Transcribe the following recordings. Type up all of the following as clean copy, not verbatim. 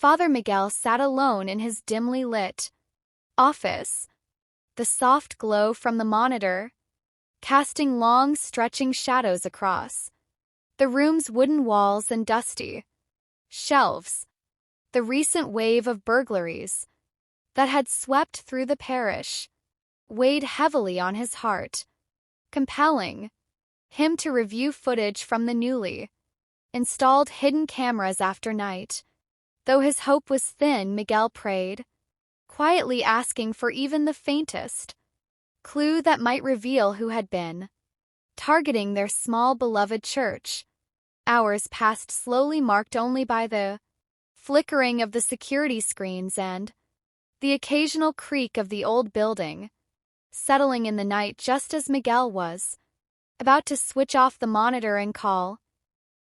Father Miguel sat alone in his dimly lit office, the soft glow from the monitor casting long, stretching shadows across the room's wooden walls and dusty shelves. The recent wave of burglaries that had swept through the parish weighed heavily on his heart, compelling him to review footage from the newly installed hidden cameras after night. Though his hope was thin, Miguel prayed, quietly asking for even the faintest clue that might reveal who had been targeting their small beloved church. Hours passed slowly, marked only by the flickering of the security screens and the occasional creak of the old building, settling in the night just as Miguel was about to switch off the monitor and call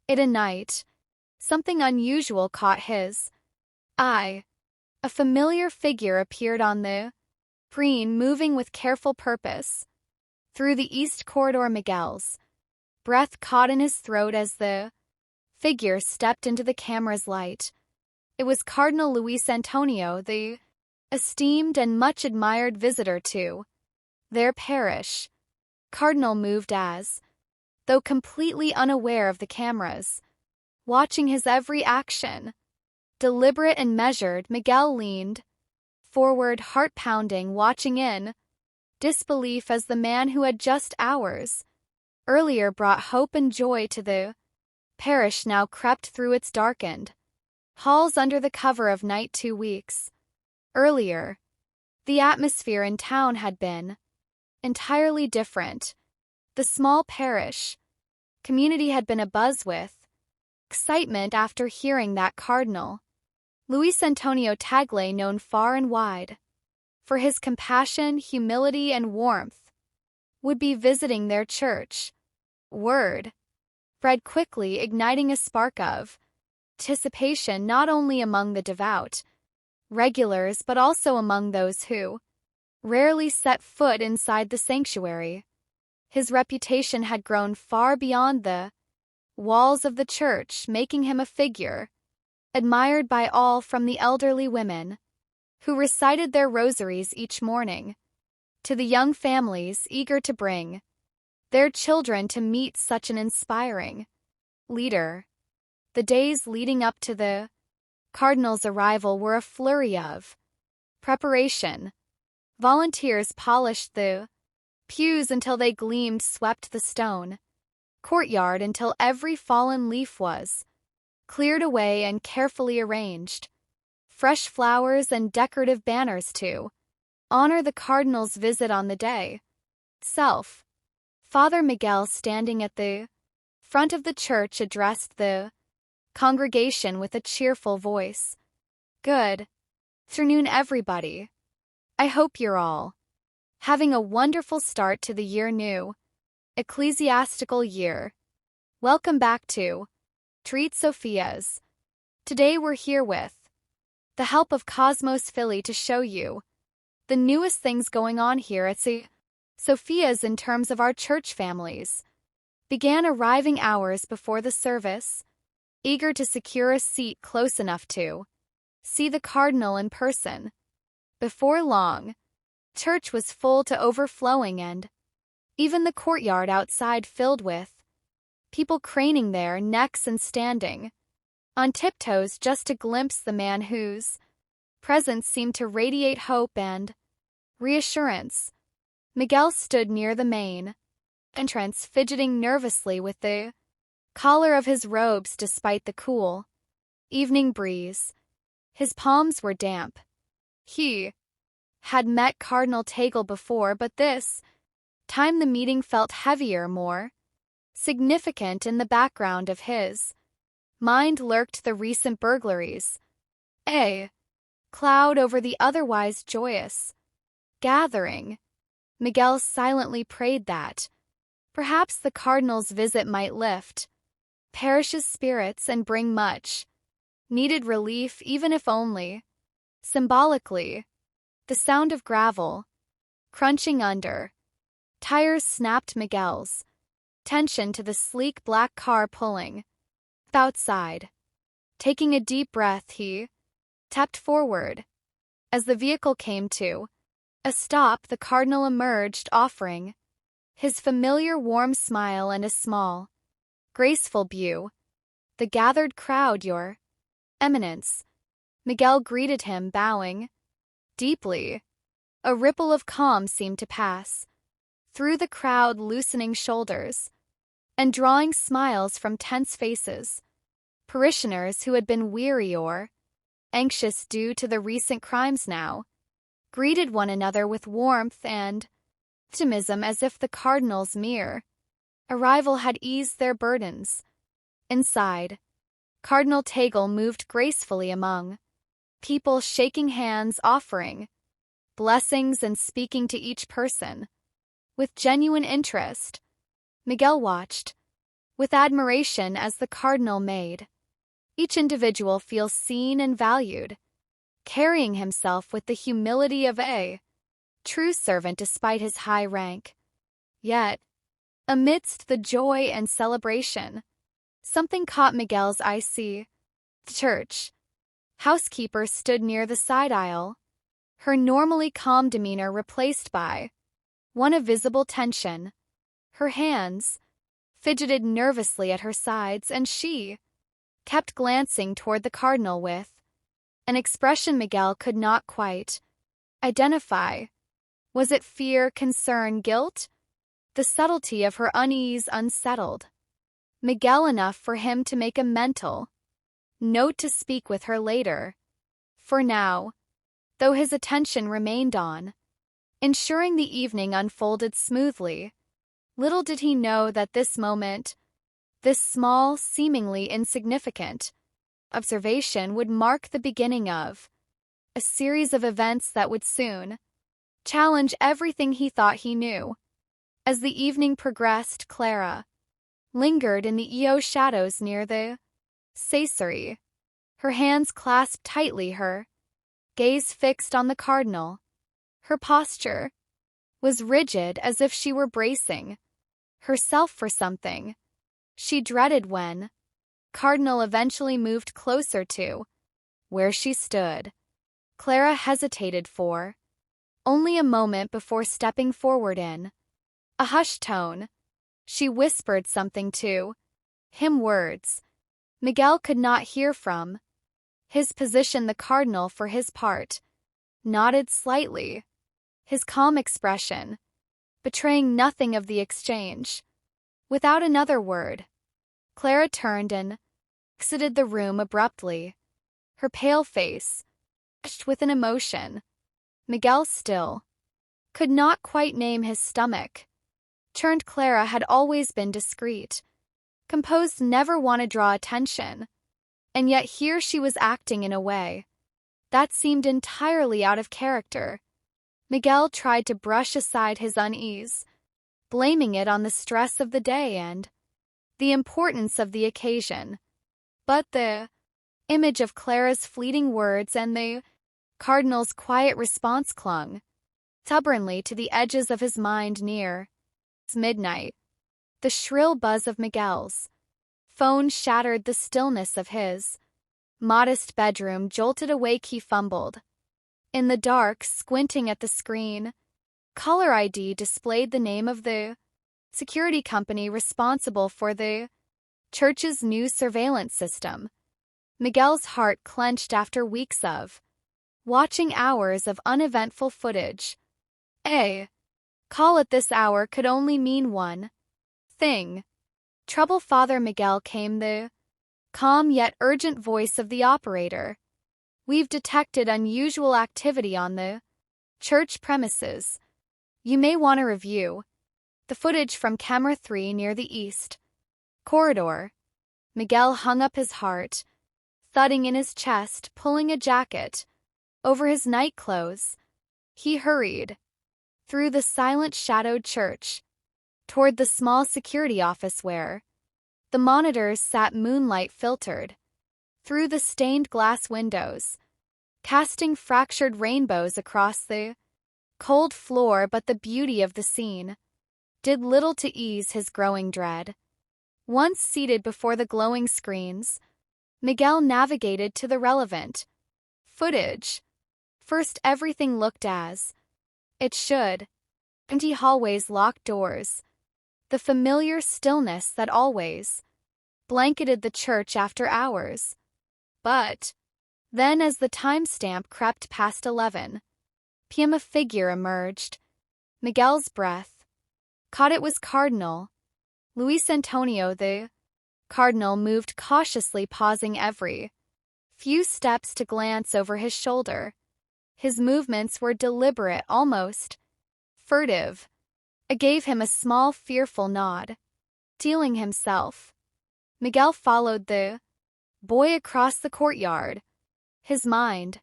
it a night. Something unusual caught his eye. A familiar figure appeared on the screen, moving with careful purpose through the east corridor. Miguel's breath caught in his throat as the figure stepped into the camera's light. It was Cardinal Luis Antonio, the esteemed and much admired visitor to their parish. Cardinal moved as though completely unaware of the cameras, watching his every action. Deliberate and measured, Miguel leaned forward, heart pounding, watching in disbelief as the man who had just hours earlier brought hope and joy to the parish now crept through its darkened halls under the cover of night. 2 weeks earlier, the atmosphere in town had been entirely different. The small parish community had been abuzz with excitement after hearing that Cardinal Luis Antonio Tagle, known far and wide for his compassion, humility, and warmth, would be visiting their church. Word spread quickly, igniting a spark of anticipation not only among the devout regulars but also among those who rarely set foot inside the sanctuary. His reputation had grown far beyond the walls of the church, making him a figure admired by all, from the elderly women who recited their rosaries each morning to the young families eager to bring their children to meet such an inspiring leader. The days leading up to the Cardinal's arrival were a flurry of preparation. Volunteers polished the pews until they gleamed, swept the stone courtyard until every fallen leaf was cleared away and carefully arranged. Fresh flowers and decorative banners to honor the Cardinal's visit on the day itself. Father Miguel, standing at the front of the church, addressed the congregation with a cheerful voice. "Good afternoon, everybody. I hope you're all having a wonderful start to the new ecclesiastical year. Welcome back to Treat Sophia's. Today we're here with the help of Cosmos Philly to show you the newest things going on here at Sophia's in terms of our church families. Began arriving hours before the service, eager to secure a seat close enough to see the Cardinal in person. Before long, church was full to overflowing and even the courtyard outside filled with people craning their necks and standing on tiptoes just to glimpse the man whose presence seemed to radiate hope and reassurance. Miguel stood near the main entrance, fidgeting nervously with the collar of his robes despite the cool evening breeze. His palms were damp. He had met Cardinal Tagle before, but this time the meeting felt heavier, more significant. In the background of his mind lurked the recent burglaries, a cloud over the otherwise joyous gathering. Miguel silently prayed that perhaps the Cardinal's visit might lift parish's spirits and bring much needed relief, even if only symbolically. The sound of gravel crunching under tires snapped Miguel's attention to the sleek black car pulling up outside. Taking a deep breath, he tapped forward. As the vehicle came to a stop, the cardinal emerged, offering his familiar warm smile and a small, graceful bow. "The gathered crowd, Your Eminence." Miguel greeted him, bowing deeply. A ripple of calm seemed to pass through the crowd, loosening shoulders and drawing smiles from tense faces. Parishioners who had been weary or anxious due to the recent crimes now greeted one another with warmth and optimism, as if the cardinal's mere arrival had eased their burdens. Inside, Cardinal Tagle moved gracefully among people, shaking hands, offering blessings and speaking to each person with genuine interest. Miguel watched with admiration as the cardinal made each individual feel seen and valued, carrying himself with the humility of a true servant despite his high rank. Yet, amidst the joy and celebration, something caught Miguel's eye. The church housekeeper stood near the side aisle, her normally calm demeanor replaced by one of visible tension. Her hands fidgeted nervously at her sides, and she kept glancing toward the cardinal with an expression Miguel could not quite identify. Was it fear, concern, guilt? The subtlety of her unease unsettled Miguel enough for him to make a mental note to speak with her later. For now, though his attention remained on ensuring the evening unfolded smoothly, little did he know that this moment, this small, seemingly insignificant observation, would mark the beginning of a series of events that would soon challenge everything he thought he knew. As the evening progressed, Clara lingered in the shadows near the sanctuary, her hands clasped tightly, her gaze fixed on the cardinal. Her posture was rigid, as if she were bracing herself for something she dreaded. When Cardinal eventually moved closer to where she stood, Clara hesitated for only a moment before stepping forward. In a hushed tone, she whispered something to him, words Miguel could not hear. From his position, the cardinal, for his part, nodded slightly, his calm expression betraying nothing of the exchange. Without another word, Clara turned and exited the room abruptly, her pale face flushed with an emotion Miguel still could not quite name. His stomach churned. Clara had always been discreet, composed, never want to draw attention, and yet here she was acting in a way that seemed entirely out of character. Miguel tried to brush aside his unease, blaming it on the stress of the day and the importance of the occasion. But the image of Clara's fleeting words and the cardinal's quiet response clung stubbornly to the edges of his mind. Near midnight, the shrill buzz of Miguel's phone shattered the stillness of his modest bedroom. Jolted awake, he fumbled in the dark, squinting at the screen. Caller ID displayed the name of the security company responsible for the church's new surveillance system. Miguel's heart clenched. After weeks of watching hours of uneventful footage, a call at this hour could only mean one thing: trouble. Father Miguel, came the calm yet urgent voice of the operator. "We've detected unusual activity on the church premises. You may want to review the footage from camera 3 near the east corridor." Miguel hung up, his heart thudding in his chest. Pulling a jacket over his night clothes, he hurried through the silent, shadowed church toward the small security office where the monitors sat, moonlight filtered through the stained glass windows, casting fractured rainbows across the cold floor. But the beauty of the scene did little to ease his growing dread. Once seated before the glowing screens, Miguel navigated to the relevant Footage. First, everything looked as it should. Empty hallways, locked doors. The familiar stillness that always blanketed the church after hours. But then, as the timestamp crept past 11 p.m., a figure emerged. Miguel's breath caught. It was Cardinal Luis Antonio. The Cardinal moved cautiously, pausing every few steps to glance over his shoulder. His movements were deliberate, almost furtive. I gave him a small, fearful nod. Steeling himself, Miguel followed the boy across the courtyard, his mind